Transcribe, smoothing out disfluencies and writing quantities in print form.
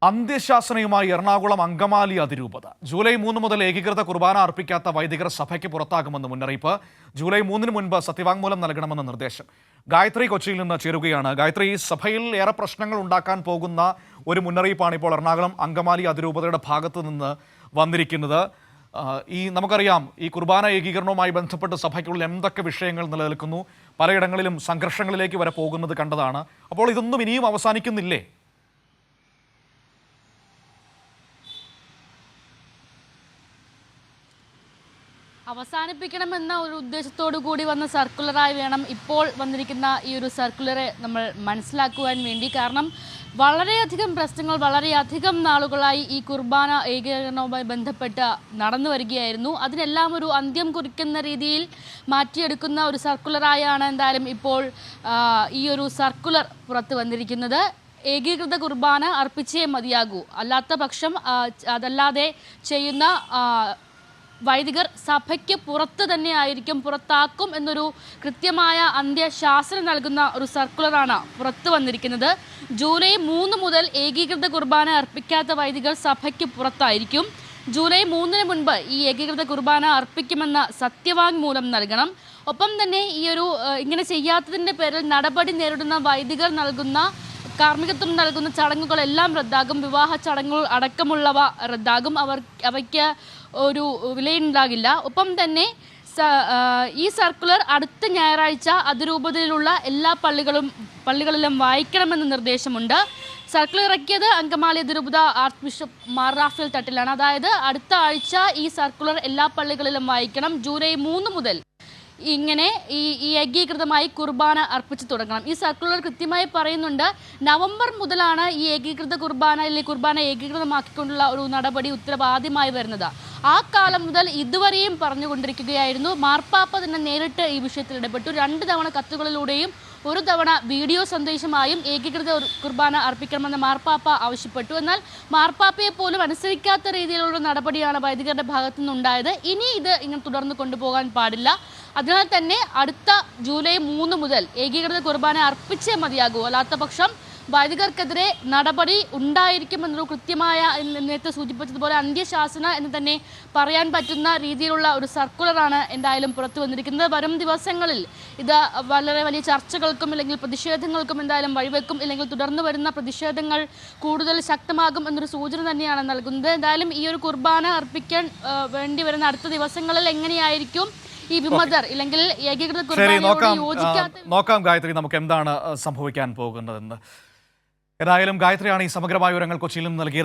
അന്ത്യശാസനയുമായി എറണാകുളം അങ്കമാലി അതിരൂപത. ജൂലൈ 3 മുതൽ ഏകീകൃത കുർബാന അർപ്പിക്കാത്ത വൈദികർ സഭയ്ക്ക് പുറത്താകുമെന്ന് മുന്നറിയിപ്പ്. ജൂലൈ 3 മുൻപ് സത്യവാങ്മൂലം നൽകണമെന്ന് നിർദ്ദേശം. ഗായത്രി കൊച്ചിയിൽ നിന്ന് ചേരുകയാണ്. ഗായത്രി, സഭയിൽ ഏറെ പ്രശ്നങ്ങൾ ഉണ്ടാക്കാൻ പോകുന്ന ഒരു മുന്നറിയിപ്പാണ് ഇപ്പോൾ എറണാകുളം അങ്കമാലി അതിരൂപതയുടെ ഭാഗത്ത് നിന്ന് വന്നിരിക്കുന്നത്. നമുക്കറിയാം, ഈ കുർബാന ഏകീകരണവുമായി ബന്ധപ്പെട്ട് സഭയ്ക്കുള്ളിൽ എന്തൊക്കെ വിഷയങ്ങൾ നിലനിൽക്കുന്നു, പലയിടങ്ങളിലും സംഘർഷങ്ങളിലേക്ക് വരെ പോകുന്നത് കണ്ടതാണ്. അപ്പോൾ ഇതൊന്നും ഇനിയും അവസാനിക്കുന്നില്ലേ? അവസാനിപ്പിക്കണമെന്ന ഒരു ഉദ്ദേശത്തോടു കൂടി വന്ന സർക്കുലറായി വേണം ഇപ്പോൾ വന്നിരിക്കുന്ന ഈ ഒരു സർക്കുലറെ നമ്മൾ മനസ്സിലാക്കുവാൻ വേണ്ടി. കാരണം വളരെയധികം പ്രശ്നങ്ങൾ വളരെയധികം നാളുകളായി ഈ കുർബാന ഏകീകരണവുമായി ബന്ധപ്പെട്ട് നടന്നു വരികയായിരുന്നു. അതിനെല്ലാം ഒരു അന്ത്യം കുറിക്കുന്ന രീതിയിൽ മാറ്റിയെടുക്കുന്ന ഒരു സർക്കുലറായാണ് എന്തായാലും ഇപ്പോൾ ഈ ഒരു സർക്കുലർ പുറത്തു വന്നിരിക്കുന്നത്. ഏകീകൃത കുർബാന അർപ്പിച്ചേ മതിയാകൂ, അല്ലാത്ത പക്ഷം അതല്ലാതെ ചെയ്യുന്ന വൈദികർ സഭയ്ക്ക് പുറത്ത് തന്നെ ആയിരിക്കും, പുറത്താക്കും എന്നൊരു കൃത്യമായ അന്ത്യശാസനം നൽകുന്ന ഒരു സർക്കുലറാണ് പുറത്തു വന്നിരിക്കുന്നത്. ജൂലൈ 3 മുതൽ ഏകീകൃത കുർബാന അർപ്പിക്കാത്ത വൈദികർ സഭയ്ക്ക് പുറത്തായിരിക്കും. ജൂലൈ 3 മുൻപ് ഈ ഏകീകൃത കുർബാന അർപ്പിക്കുമെന്ന സത്യവാങ്മൂലം നൽകണം. ഒപ്പം തന്നെ ഈ ഒരു ഇങ്ങനെ ചെയ്യാത്തതിൻ്റെ പേരിൽ നടപടി നേരിടുന്ന വൈദികർ നൽകുന്ന കാർമ്മികത്വം നൽകുന്ന ചടങ്ങുകളെല്ലാം റദ്ദാകും. വിവാഹ ചടങ്ങുകൾ അടക്കമുള്ളവ റദ്ദാകും. അവയ്ക്ക് ഒരു വിലയുണ്ടാകില്ല. ഒപ്പം തന്നെ ഈ സർക്കുലർ അടുത്ത ഞായറാഴ്ച അതിരൂപതയിലുള്ള എല്ലാ പള്ളികളിലും വായിക്കണമെന്ന് നിർദ്ദേശമുണ്ട്. സർക്കുലർ ഇറക്കിയത് അങ്കമാലി അതിരൂപത ആർച്ച് ബിഷപ്പ് മാർ റാഫേൽ തട്ടിലാണ്. അതായത് അടുത്ത ആഴ്ച ഈ സർക്കുലർ എല്ലാ പള്ളികളിലും വായിക്കണം. ജൂലൈ 3 മുതൽ ഇങ്ങനെ ഈ ഏകീകൃതമായി കുർബാന അർപ്പിച്ചു തുടങ്ങണം. ഈ സർക്കുലർ കൃത്യമായി പറയുന്നുണ്ട്, നവംബർ മുതലാണ് ഈ ഏകീകൃത കുർബാന ഏകീകൃതമാക്കിക്കൊണ്ടുള്ള ഒരു നടപടി ഉത്തരവ് ആദ്യമായി വരുന്നത്. ആ കാലം മുതൽ ഇതുവരെയും പറഞ്ഞുകൊണ്ടിരിക്കുകയായിരുന്നു. മാർപ്പാപ്പ തന്നെ നേരിട്ട് ഈ വിഷയത്തിൽ ഇടപെട്ടു. 2 തവണ കത്തുകളിലൂടെയും 1 തവണ വീഡിയോ സന്ദേശമായും ഏകീകൃത കുർബാന അർപ്പിക്കണമെന്ന് മാർപ്പാപ്പ ആവശ്യപ്പെട്ടു. എന്നാൽ മാർപ്പാപ്പയെ പോലും അനുസരിക്കാത്ത രീതിയിലുള്ള നടപടിയാണ് വൈദികരുടെ ഭാഗത്തു നിന്നുണ്ടായത്. ഇനി ഇത് ഇങ്ങനെ തുടർന്ന് കൊണ്ടുപോകാൻ പാടില്ല. അതിനാൽ തന്നെ അടുത്ത ജൂലൈ 3 മുതൽ ഏകീകൃത കുർബാന അർപ്പിച്ചേ മതിയാകൂ, അല്ലാത്ത പക്ഷം വൈദികർക്കെതിരെ നടപടി ഉണ്ടായിരിക്കുമെന്നൊരു കൃത്യമായ, നേരത്തെ സൂചിപ്പിച്ചതുപോലെ അന്ത്യശാസന എന്ന് തന്നെ പറയാൻ പറ്റുന്ന രീതിയിലുള്ള ഒരു സർക്കുലറാണ് എന്തായാലും പുറത്തു വന്നിരിക്കുന്നത്. വരും ദിവസങ്ങളിൽ ഇത് വളരെ വലിയ ചർച്ചകൾക്കും അല്ലെങ്കിൽ പ്രതിഷേധങ്ങൾക്കും എന്തായാലും വഴിവെക്കും. ഇല്ലെങ്കിൽ തുടർന്ന് വരുന്ന പ്രതിഷേധങ്ങൾ കൂടുതൽ ശക്തമാകും എന്നൊരു സൂചന തന്നെയാണ് നൽകുന്നത്. എന്തായാലും ഈ ഒരു കുർബാന അർപ്പിക്കാൻ വേണ്ടി വരുന്ന അടുത്ത ദിവസങ്ങളിൽ എങ്ങനെയായിരിക്കും ഈ വിമതർ ഇല്ലെങ്കിൽ ഏകീകൃത കുർബാനയോട് യോജിക്കാത്ത നോക്കാം ഗായത്രി, നമുക്ക് എന്താണ് സംഭവിക്കാൻ പോകുന്നതെന്ന്. ഏതായാലും ഗായത്രിയാണ് ഈ സമഗ്രമായ വിവരങ്ങൾ കൊച്ചിയിൽ നിന്ന് നൽകിയത്.